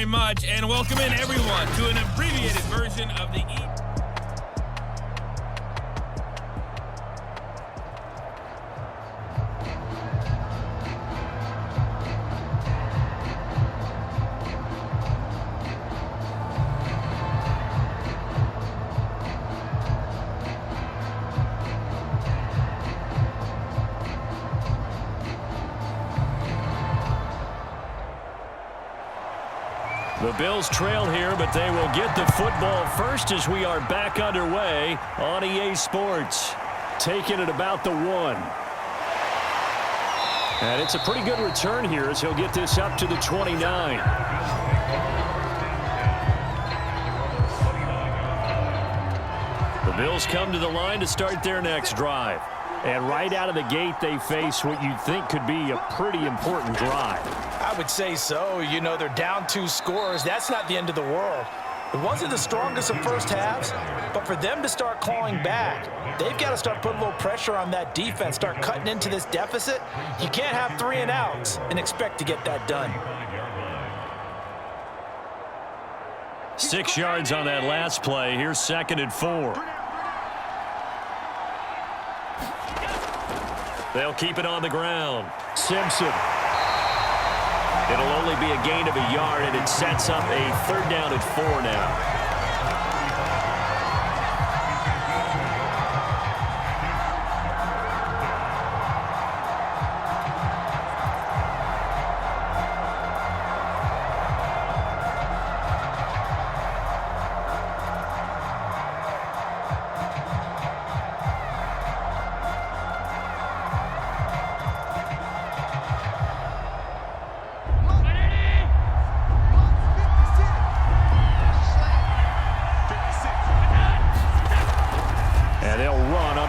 very much, and welcome in everyone to an abbreviated version of the The Bills trail here, but they will get the football first as we are back underway on EA Sports. Taking it about the 1. And it's a pretty good return here as he'll get this up to the 29. The Bills come to the line to start their next drive. And right out of the gate, they face what you'd think could be a pretty important drive. I would say so. You know, they're down 2 scores. That's not the end of the world. It wasn't the strongest of first halves, but for them to start clawing back, they've got to start putting a little pressure on that defense, start cutting into this deficit. You can't have 3 and outs and expect to get that done. 6 yards on that last play. Here's 2nd and 4. They'll keep it on the ground. Simpson. It'll only be a gain of a yard, and it sets up a 3rd down and 4 now.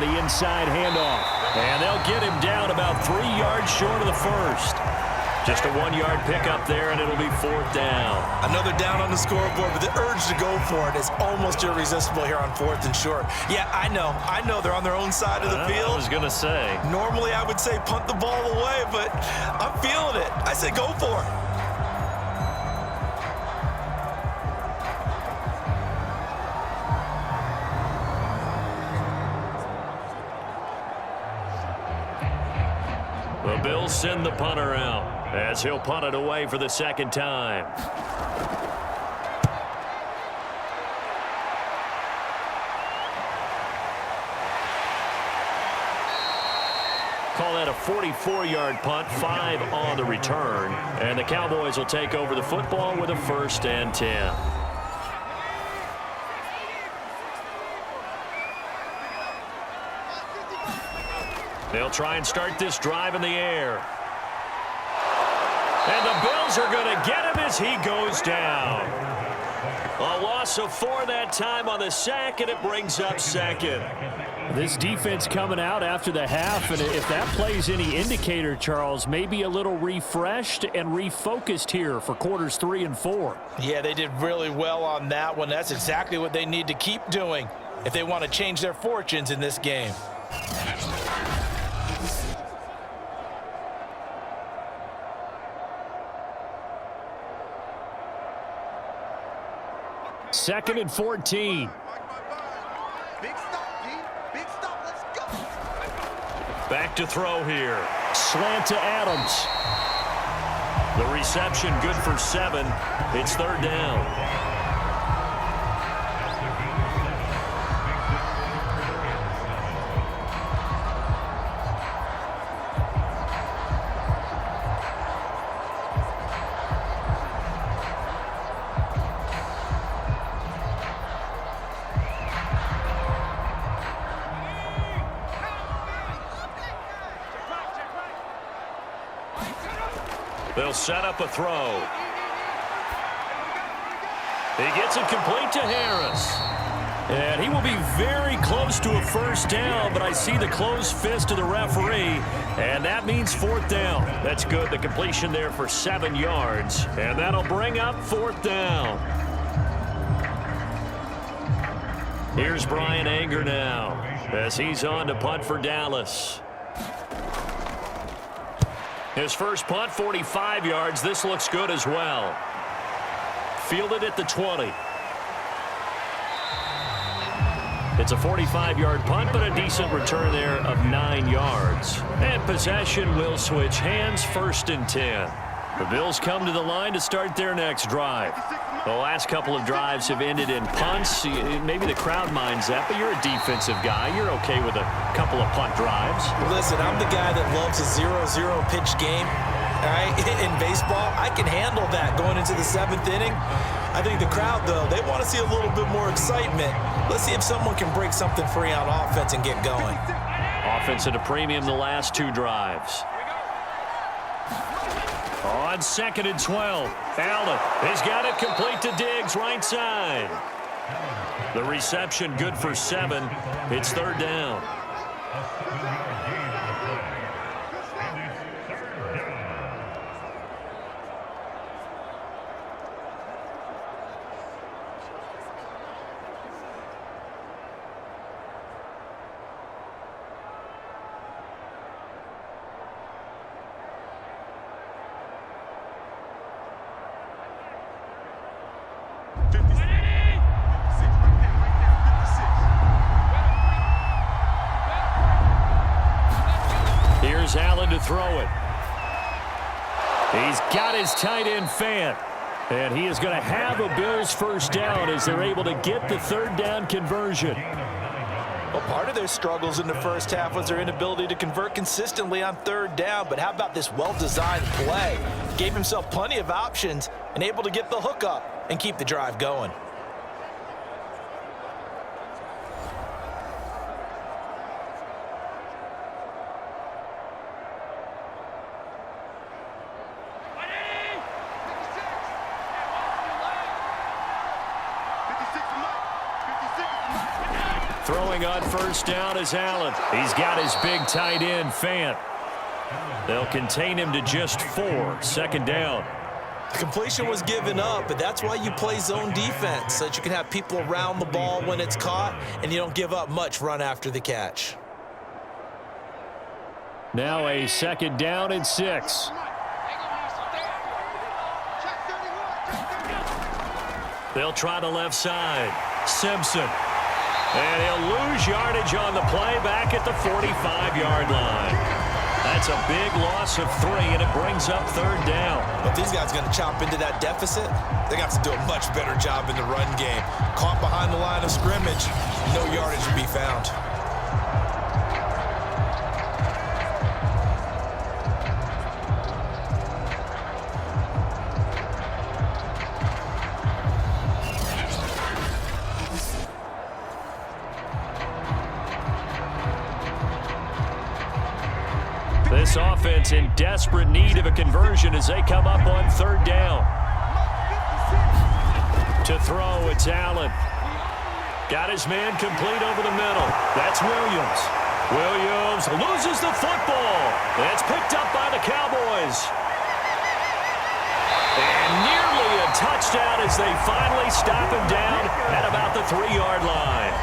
Inside handoff, and they'll get him down about 3 yards short of the first. Just a 1-yard pickup there, and it'll be 4th down. Another down on the scoreboard, but the urge to go for it is almost irresistible here on 4th and short. Yeah, I know they're on their own side of the field. I was going to say. Normally I would say punt the ball away, but I'm feeling it. I say go for it. The Bills send the punter out as he'll punt it away for the 2nd time. Call that a 44-yard punt, 5 on the return. And the Cowboys will take over the football with a 1st and 10. They'll try and start this drive in the air. And the Bills are going to get him as he goes down. A loss of 4 that time on the sack, and it brings up 2nd. This defense coming out after the half, and if that plays any indicator, Charles, maybe a little refreshed and refocused here for quarters 3 and 4. Yeah, they did really well on that one. That's exactly what they need to keep doing if they want to change their fortunes in this game. Second and 14. Back to throw here. Slant to Adams. The reception good for 7. It's 3rd down. They'll set up a throw. He gets it complete to Harris. And he will be very close to a 1st down, but I see the closed fist of the referee, and that means 4th down. That's good. The completion there for 7 yards, and that'll bring up 4th down. Here's Brian Anger now as he's on to punt for Dallas. His first punt, 45 yards. This looks good as well. fielded at the 20. It's a 45-yard punt, but a decent return there of 9 yards. And possession will switch hands, 1st and 10. The Bills come to the line to start their next drive. The last couple of drives have ended in punts. Maybe the crowd minds that, but you're a defensive guy. You're okay with a couple of punt drives. Listen, I'm the guy that loves a 0-0 pitch game. All right, in baseball, I can handle that going into the 7th inning. I think the crowd, though, they want to see a little bit more excitement. Let's see if someone can break something free on offense and get going. Offense at a premium the last 2 drives. On 2nd and 12, Allen has got it complete to Diggs, right side. The reception good for 7. It's 3rd down. Here's Allen to throw it. He's got his tight end Fant. And he is going to have a Bills 1st down as they're able to get the 3rd down conversion. Well, part of their struggles in the first half was their inability to convert consistently on 3rd down. But how about this well-designed play? Gave himself plenty of options and able to get the hook up and keep the drive going. Throwing on 1st down is Allen. He's got his big tight end, Fant. They'll contain him to just 4. 2nd down. The completion was given up, but that's why you play zone defense, so that you can have people around the ball when it's caught, and you don't give up much run after the catch. Now a 2nd down and 6. They'll try the left side. Simpson. And he'll lose yardage on the play back at the 45-yard line. That's a big loss of 3, and it brings up 3rd down. But these guys are going to chop into that deficit. They got to do a much better job in the run game. Caught behind the line of scrimmage, no yardage to be found. This offense in desperate need of a conversion as they come up on 3rd down. To throw, it's Allen. Got his man complete over the middle. That's Williams. Williams loses the football. That's picked up by the Cowboys. And nearly a touchdown as they finally stop him down at about the 3-yard line.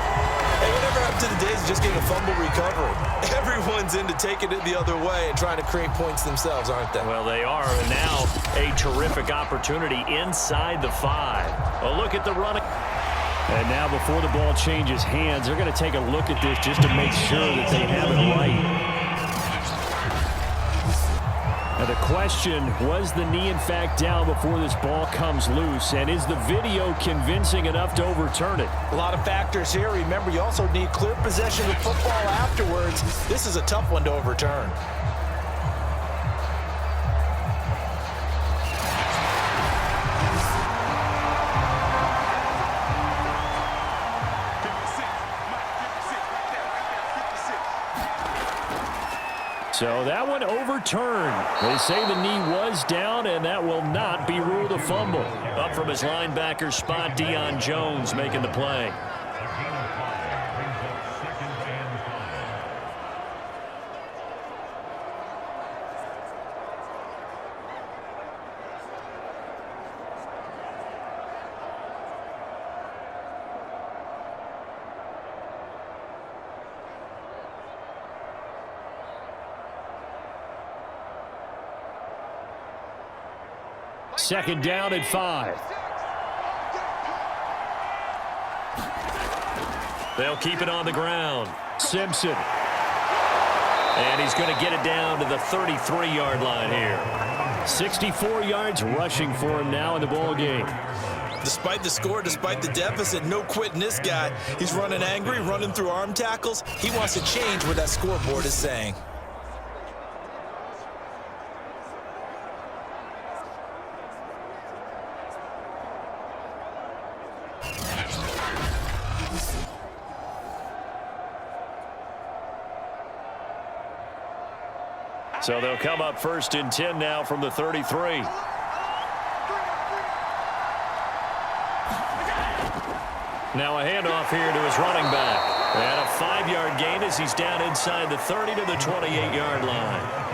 Hey, whatever happened to the days of just getting a fumble recovery? Everyone's into taking it the other way and trying to create points themselves, aren't they? Well, they are. And now a terrific opportunity inside the 5. A look at the running. And now before the ball changes hands, they're going to take a look at this just to make sure that they have it right. Now the question, was the knee in fact down before this ball comes loose? And is the video convincing enough to overturn it? A lot of factors here. Remember, you also need clear possession of football afterwards. This is a tough one to overturn. So that one overturned. They say the knee was down, and that will not be ruled a fumble. Up from his linebacker spot, Deion Jones making the play. Second down and 5. They'll keep it on the ground. Simpson. And he's going to get it down to the 33-yard line here. 64 yards rushing for him now in the ball game. Despite the score, despite the deficit, no quitting this guy. He's running angry, running through arm tackles. He wants to change what that scoreboard is saying. So they'll come up 1st and 10 now from the 33. Now a handoff here to his running back. And a 5-yard gain as he's down inside the 30 to the 28-yard line.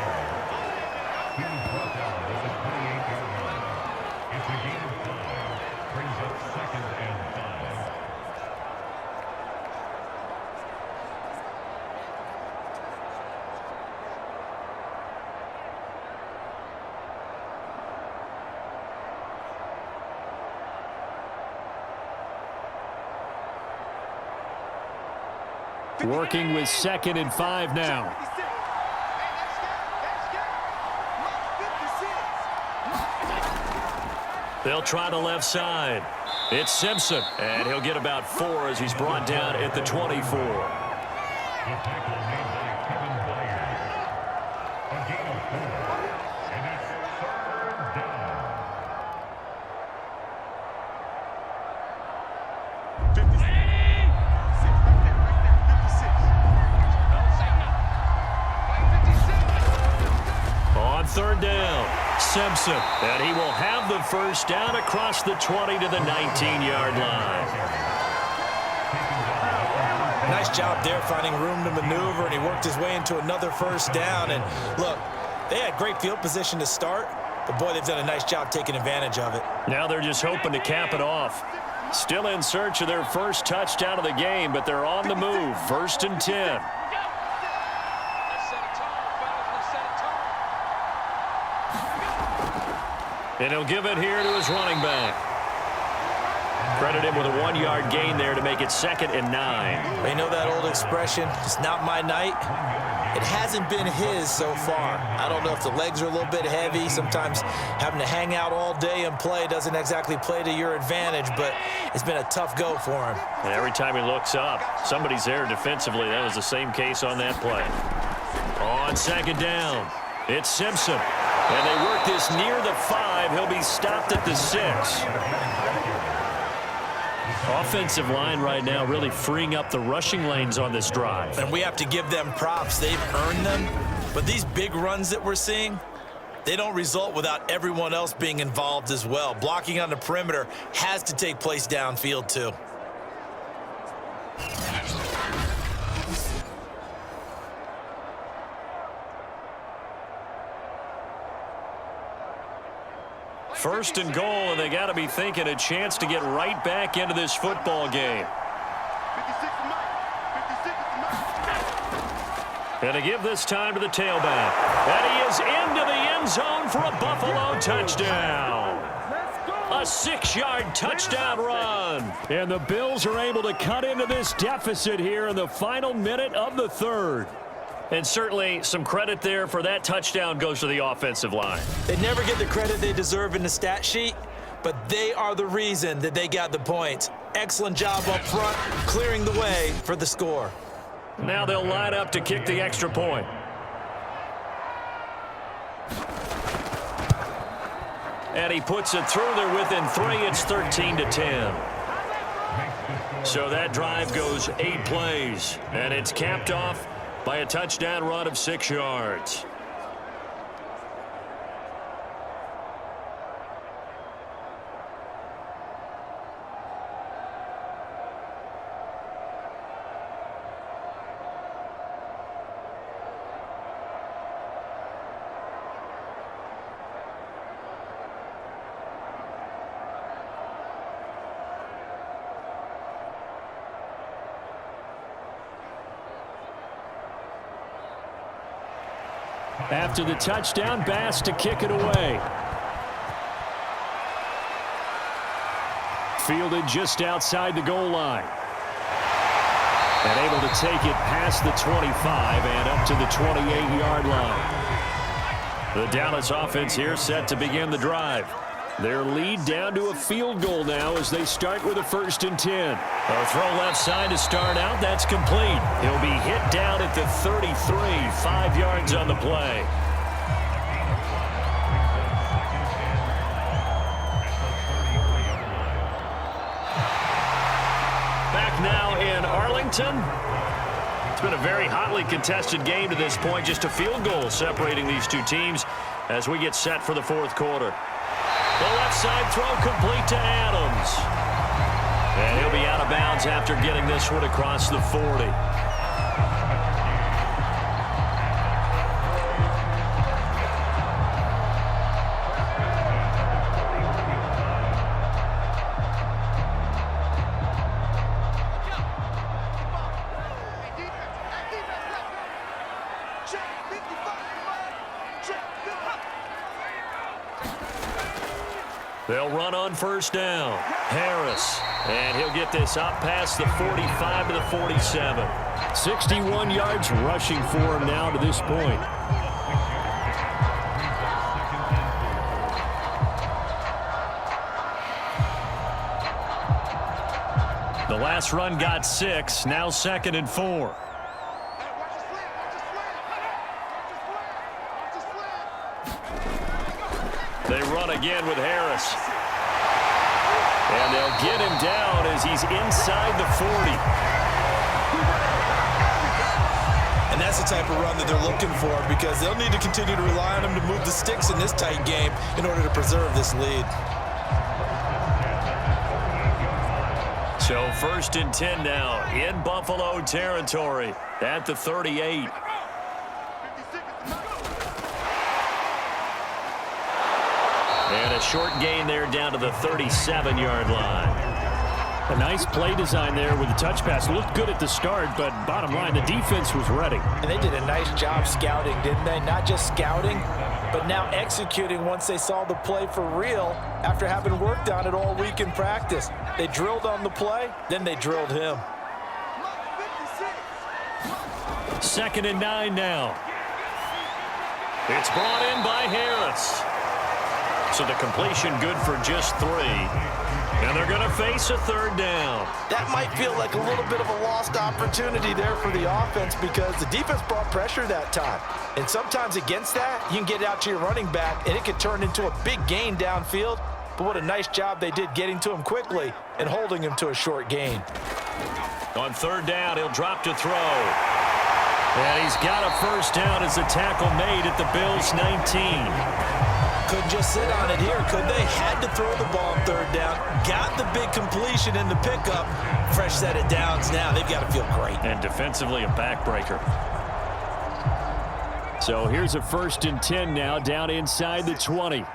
Working with 2nd and 5 now. They'll try the left side. It's Simpson, and he'll get about 4 as he's brought down at the 24. On 3rd down, Simpson, and he will have the 1st down across the 20 to the 19-yard line. Nice job there finding room to maneuver, and he worked his way into another 1st down. And look, they had great field position to start, but boy, they've done a nice job taking advantage of it. Now they're just hoping to cap it off. Still in search of their 1st touchdown of the game, but they're on the move. 1st and 10. And he'll give it here to his running back. Credit him with a 1-yard gain there to make it 2nd and 9. You know that old expression, it's not my night? It hasn't been his so far. I don't know if the legs are a little bit heavy. Sometimes having to hang out all day and play doesn't exactly play to your advantage, but it's been a tough go for him. And every time he looks up, somebody's there defensively. That was the same case on that play. On 2nd down, it's Simpson. And they work this near the 5. He'll be stopped at the 6. Offensive line right now really freeing up the rushing lanes on this drive. And we have to give them props. They've earned them. But these big runs that we're seeing, they don't result without everyone else being involved as well. Blocking on the perimeter has to take place downfield too. First and goal, and they got to be thinking a chance to get right back into this football game. And to give this time to the tailback. And he is into the end zone for a Buffalo touchdown. A 6-yard touchdown run. And the Bills are able to cut into this deficit here in the final minute of the 3rd. And certainly some credit there for that touchdown goes to the offensive line. They never get the credit they deserve in the stat sheet, but they are the reason that they got the points. Excellent job up front, clearing the way for the score. Now they'll line up to kick the extra point. And he puts it through. They're within 3. It's 13-10. So that drive goes 8 plays, and it's capped off by a touchdown run of 6 yards. After the touchdown, Bass to kick it away. fielded just outside the goal line. And able to take it past the 25 and up to the 28-yard line. The Dallas offense here set to begin the drive. Their lead down to a field goal now as they start with a 1st and 10. A throw left side to start out. That's complete. He'll be hit down at the 33, 5 yards on the play. Back now in Arlington. It's been a very hotly contested game to this point. Just a field goal separating these two teams as we get set for the 4th quarter. The left side throw complete to Adams. And he'll be out of bounds after getting this one across the 40. They'll run on 1st down. Harris. And he'll get this up past the 45 to the 47. 61 yards rushing for him now to this point. The last run got 6. Now 2nd and 4. They run again with Harris. And they'll get him down as he's inside the 40. And that's the type of run that they're looking for because they'll need to continue to rely on him to move the sticks in this tight game in order to preserve this lead. So 1st and 10 now in Buffalo territory at the 38. And a short gain there down to the 37-yard line. A nice play design there with the touch pass. Looked good at the start, but bottom line, the defense was ready. And they did a nice job scouting, didn't they? Not just scouting, but now executing once they saw the play for real after having worked on it all week in practice. They drilled on the play, then they drilled him. 2nd and 9 now. It's brought in by Harris. So the completion good for just 3. And they're going to face a 3rd down. That might feel like a little bit of a lost opportunity there for the offense because the defense brought pressure that time. And sometimes against that, you can get out to your running back, and it could turn into a big gain downfield. But what a nice job they did getting to him quickly and holding him to a short gain. On 3rd down, he'll drop to throw. And he's got a 1st down as the tackle made at the Bills' 19. Couldn't just sit on it here, could they? Had to throw the ball on 3rd down. Got the big completion in the pickup. Fresh set of downs now. They've got to feel great. And defensively a backbreaker. So here's a 1st and 10 now down inside the 20.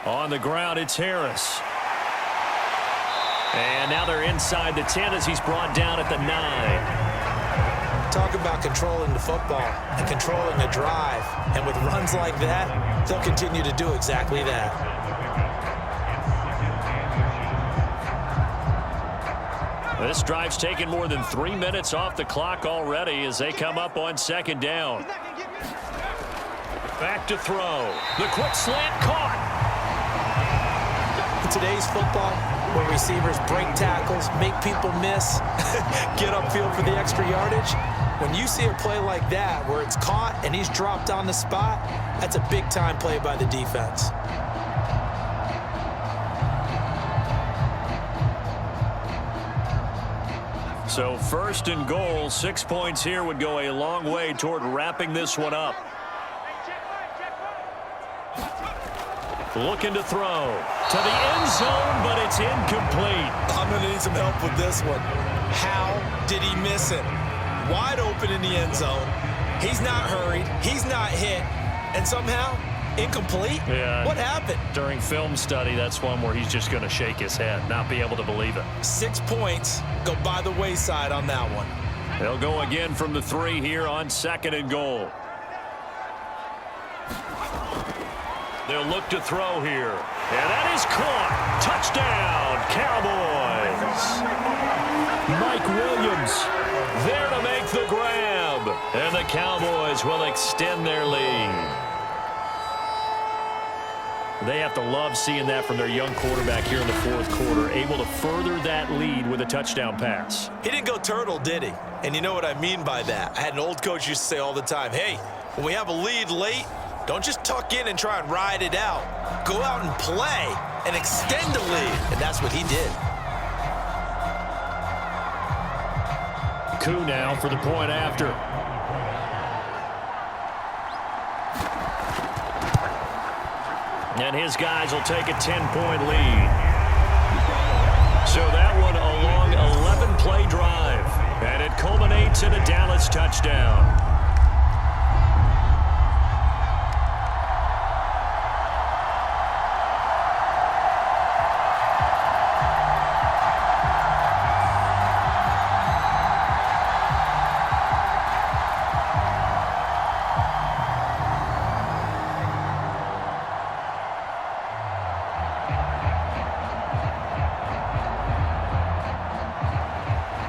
On the ground, it's Harris. And now they're inside the 10 as he's brought down at the 9. Talk about controlling the football and controlling a drive. And with runs like that, they'll continue to do exactly that. This drive's taken more than 3 minutes off the clock already as they come up on 2nd down. Back to throw. The quick slant caught. In today's football, where receivers break tackles, make people miss, get upfield for the extra yardage, when you see a play like that where it's caught and he's dropped on the spot, that's a big-time play by the defense. So 1st and goal, 6 points here would go a long way toward wrapping this one up. Looking to throw to the end zone, but it's incomplete. I'm going to need some help with this one. How did he miss it? Wide open in the end zone. He's not hurried. He's not hit. And somehow, incomplete? Yeah. What happened? During film study, that's one where he's just going to shake his head, not be able to believe it. 6 points go by the wayside on that one. They'll go again from the 3 here on 2nd and goal. They'll look to throw here. And that is caught. Touchdown, Cowboys. Mike Williams there to make the grab. And the Cowboys will extend their lead. They have to love seeing that from their young quarterback here in the fourth quarter, able to further that lead with a touchdown pass. He didn't go turtle, did he? And you know what I mean by that. I had an old coach used to say all the time, hey, when we have a lead late, don't just tuck in and try and ride it out. Go out and play and extend the lead. And that's what he did. Koo now for the point after. And his guys will take a 10-point lead. So that one a long 11-play drive. And it culminates in a Dallas touchdown.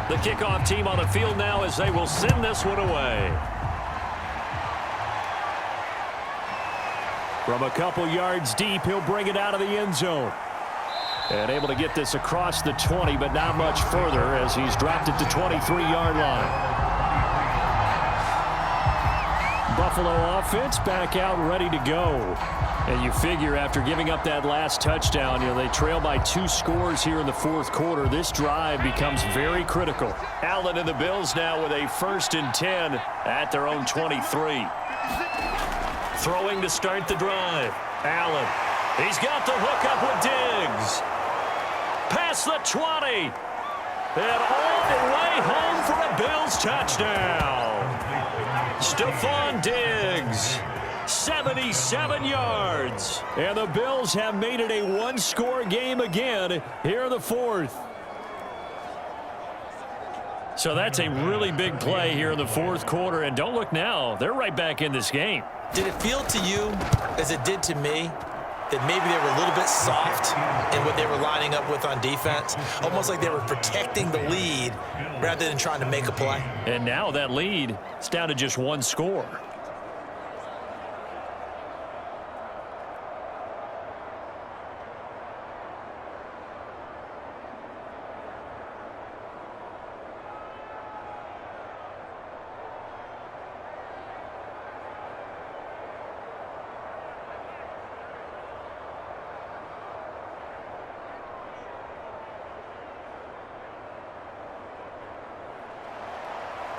The kickoff team on the field now as they will send this one away. From a couple yards deep, he'll bring it out of the end zone. And able to get this across the 20, but not much further as he's dropped it to 23-yard line. Buffalo offense back out ready to go. And you figure after giving up that last touchdown, they trail by 2 scores here in the fourth quarter. This drive becomes very critical. Allen and the Bills now with a 1st and 10 at their own 23. Throwing to start the drive. Allen. He's got the hook up with Diggs. Past the 20. And all the way home for a Bills touchdown. Stephon Diggs. 77 yards. And the Bills have made it a one-score game again here in the fourth. So that's a really big play here in the fourth quarter. And don't look now. They're right back in this game. Did it feel to you, as it did to me, that maybe they were a little bit soft in what they were lining up with on defense? Almost like they were protecting the lead rather than trying to make a play. And now that lead is down to just 1 score.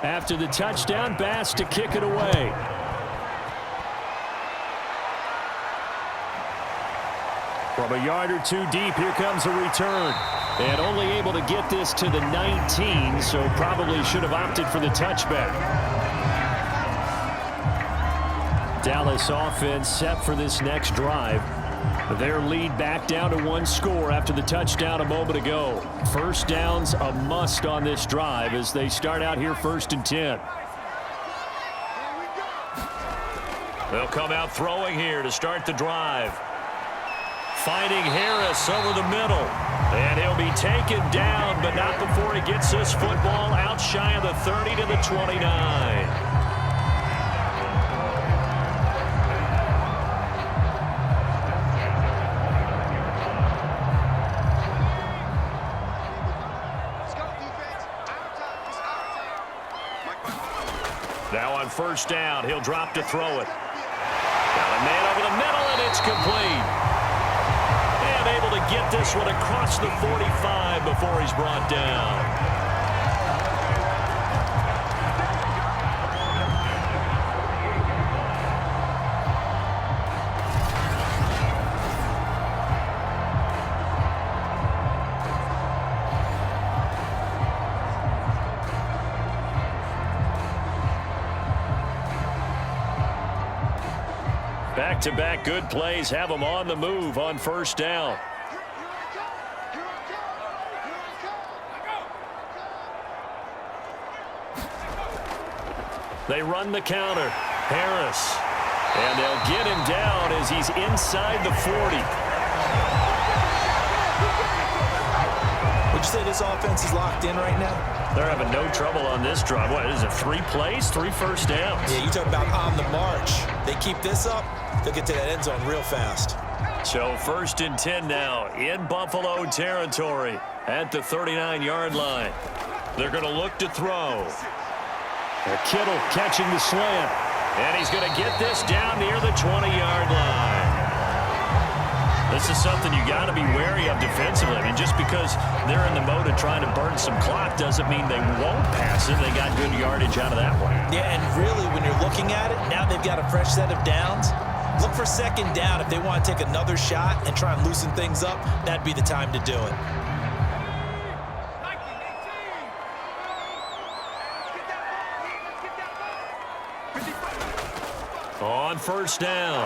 After the touchdown, Bass to kick it away. From a yard or 2 deep, here comes a return. And only able to get this to the 19, so probably should have opted for the touchback. Dallas offense set for this next drive. Their lead back down to 1 score after the touchdown a moment ago. First down's a must on this drive as they start out here 1st and 10. They'll come out throwing here to start the drive. Finding Harris over the middle. And he'll be taken down, but not before he gets this football out shy of the 30 to the 29. Now on 1st down, he'll drop to throw it. Got a man over the middle, and it's complete. And able to get this one across the 45 before he's brought down. Back-to-back good plays have them on the move on 1st down. They run the counter. Harris. And they'll get him down as he's inside the 40. Would you say this offense is locked in right now? They're having no trouble on this drive. What is it, 3 plays, 3 first downs? Yeah, you talk about on the march. They keep this up, they'll get to that end zone real fast. So 1st and 10 now in Buffalo territory at the 39-yard line. They're going to look to throw. Kittle catching the slant. And he's going to get this down near the 20-yard line. This is something you got to be wary of defensively. I mean, just because they're in the mode of trying to burn some clock doesn't mean they won't pass it. They got good yardage out of that one. Yeah, and really, when you're looking at it, now they've got a fresh set of downs. Look for 2nd down. If they want to take another shot and try and loosen things up, that'd be the time to do it. On 1st down,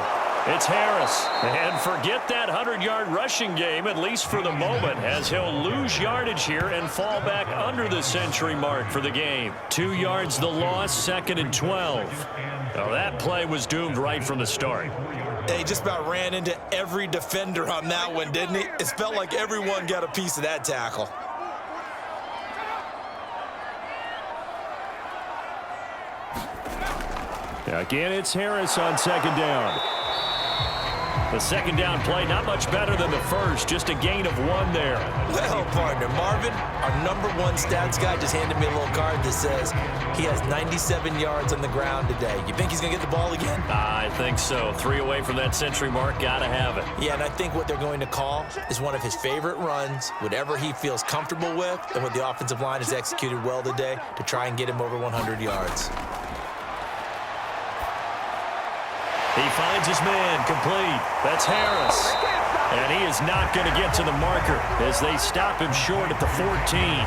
it's Harris. And forget that 100-yard rushing game, at least for the moment, as he'll lose yardage here and fall back under the century mark for the game. 2 yards the loss, 2nd and 12. Now that play was doomed right from the start. He just about ran into every defender on that one, didn't he? It felt like everyone got a piece of that tackle. Again, it's Harris on 2nd down. The 2nd down play, not much better than the first, just a gain of 1 there. Well, partner, Marvin, our #1 stats guy just handed me a little card that says he has 97 yards on the ground today. You think he's going to get the ball again? I think so. 3 away from that century mark, got to have it. Yeah, and I think what they're going to call is one of his favorite runs, whatever he feels comfortable with, and what the offensive line has executed well today to try and get him over 100 yards. He finds his man, complete. That's Harris. And he is not going to get to the marker as they stop him short at the 14.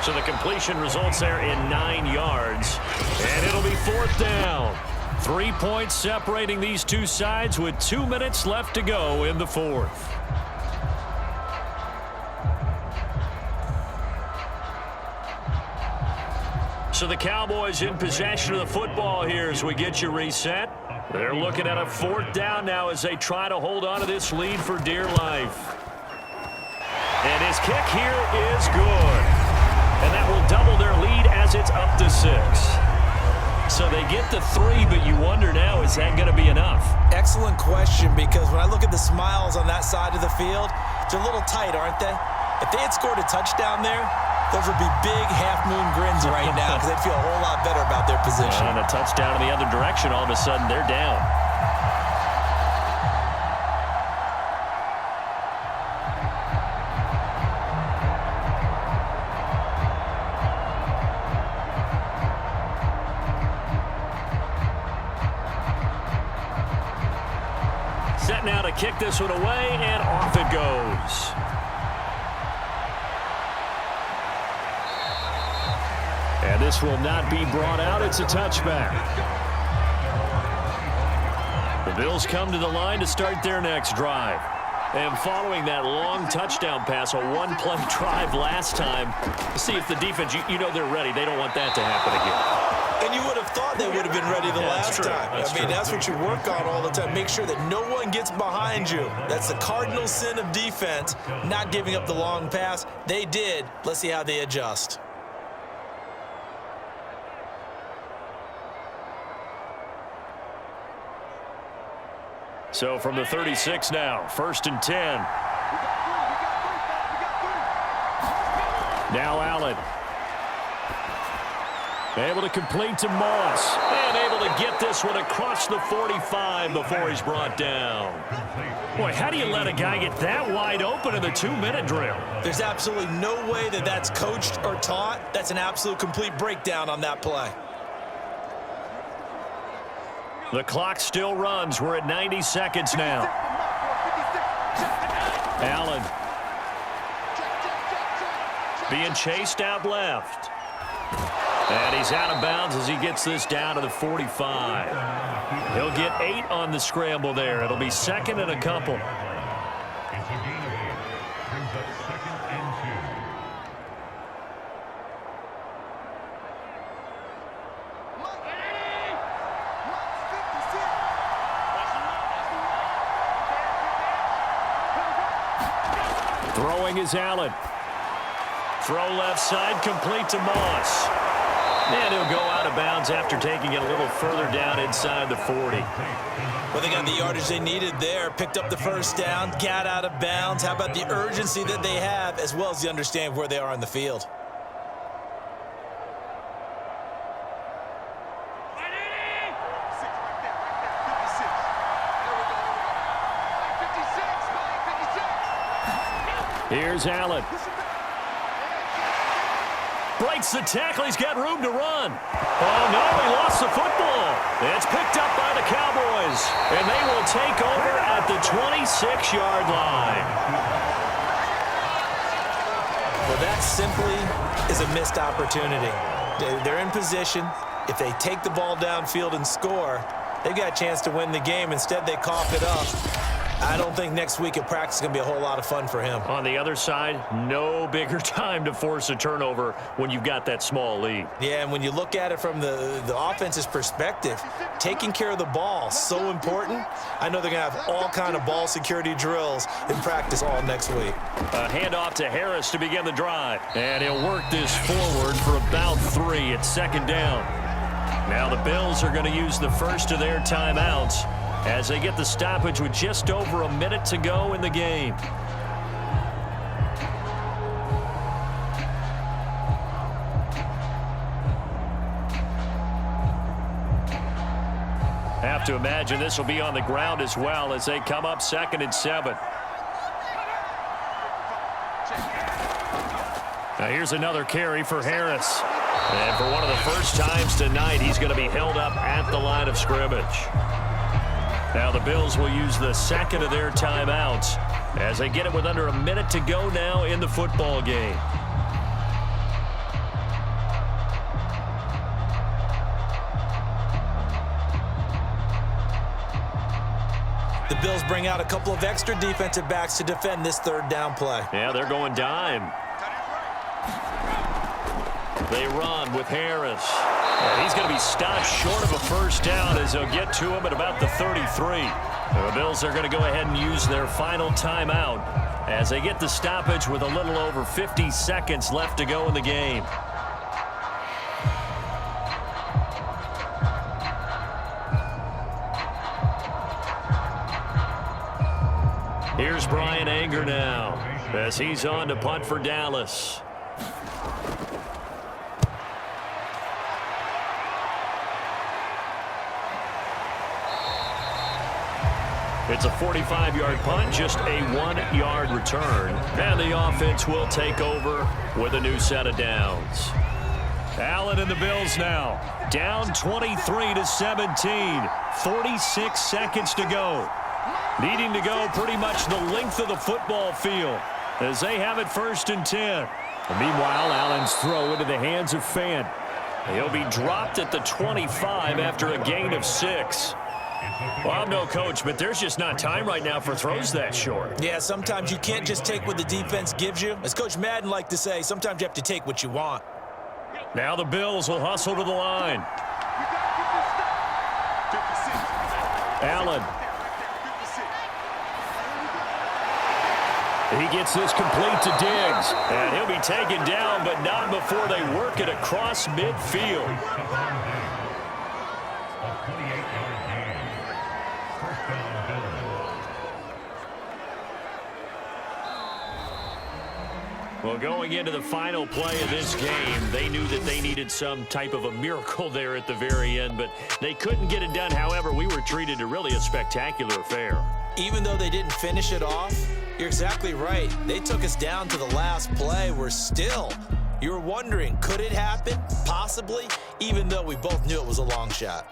So the completion results there in 9 yards. And it'll be 4th down. 3 points separating these two sides with 2 minutes left to go in the 4th. So the Cowboys in possession of the football here as we get you reset. They're looking at a 4th down now as they try to hold on to this lead for dear life. And his kick here is good. And that will double their lead as it's up to 6. So they get the 3, but you wonder now, is that going to be enough? Excellent question, because when I look at the smiles on that side of the field, they're a little tight, aren't they? If they had scored a touchdown there, those would be big half-moon grins right now because they'd feel a whole lot better about their position. And a touchdown in the other direction, all of a sudden they're down. Set now to kick this one away, and off it goes. And this will not be brought out. It's a touchback. The Bills come to the line to start their next drive. And following that long touchdown pass, a 1-play drive last time, see if the defense, you know they're ready. They don't want that to happen again. And you would have thought they would have been ready the last time. That's what you work on all the time. Make sure that no one gets behind you. That's the cardinal sin of defense, not giving up the long pass. They did. Let's see how they adjust. So from the 36 now, 1st and 10. Now Allen. Able to complete to Moss. And able to get this one across the 45 before he's brought down. Boy, how do you let a guy get that wide open in the 2-minute drill? There's absolutely no way that that's coached or taught. That's an absolute complete breakdown on that play. The clock still runs. We're at 90 seconds now. Allen being chased out left. And he's out of bounds as he gets this down to the 45. He'll get 8 on the scramble there. It'll be 2nd and a couple. Throwing is Allen. Throw left side, complete to Moss. And he'll go out of bounds after taking it a little further down inside the 40. Well, they got the yardage they needed there, picked up the first down, got out of bounds. How about the urgency that they have, as well as the understand where they are on the field? Here's Allen. Breaks the tackle. He's got room to run. Oh, no, he lost the football. It's picked up by the Cowboys, and they will take over at the 26-yard line. Well, that simply is a missed opportunity. They're in position. If they take the ball downfield and score, they've got a chance to win the game. Instead, they cough it up. I don't think next week at practice is going to be a whole lot of fun for him. On the other side, no bigger time to force a turnover when you've got that small lead. Yeah, and when you look at it from the offense's perspective, taking care of the ball, so important. I know they're going to have all kind of ball security drills in practice all next week. A handoff to Harris to begin the drive. And he'll work this forward for about 3 at second down. Now the Bills are going to use the first of their timeouts as they get the stoppage with just over a minute to go in the game. Have to imagine this will be on the ground as well as they come up 2nd and 7. Now here's another carry for Harris. And for one of the first times tonight, he's going to be held up at the line of scrimmage. Now the Bills will use the second of their timeouts as they get it with under a minute to go now in the football game. The Bills bring out a couple of extra defensive backs to defend this third down play. Yeah, they're going dime. They run with Harris. And he's going to be stopped short of a first down as they'll get to him at about the 33. The Bills are going to go ahead and use their final timeout as they get the stoppage with a little over 50 seconds left to go in the game. Here's Brian Anger now as he's on to punt for Dallas. It's a 45-yard punt, just a 1-yard return. And the offense will take over with a new set of downs. Allen and the Bills now down 23-17. 46 seconds to go. Needing to go pretty much the length of the football field as they have it 1st and 10. And meanwhile, Allen's throw into the hands of Fant. He'll be dropped at the 25 after a gain of 6. Well, I'm no coach, but there's just not time right now for throws that short. Yeah, sometimes you can't just take what the defense gives you. As Coach Madden liked to say, sometimes you have to take what you want. Now the Bills will hustle to the line. Allen. He gets this complete to Diggs. And he'll be taken down, but not before they work it across midfield. Well, going into the final play of this game, they knew that they needed some type of a miracle there at the very end, but they couldn't get it done. However, we were treated to really a spectacular affair. Even though they didn't finish it off, you're exactly right. They took us down to the last play. You're wondering, could it happen? Possibly, even though we both knew it was a long shot.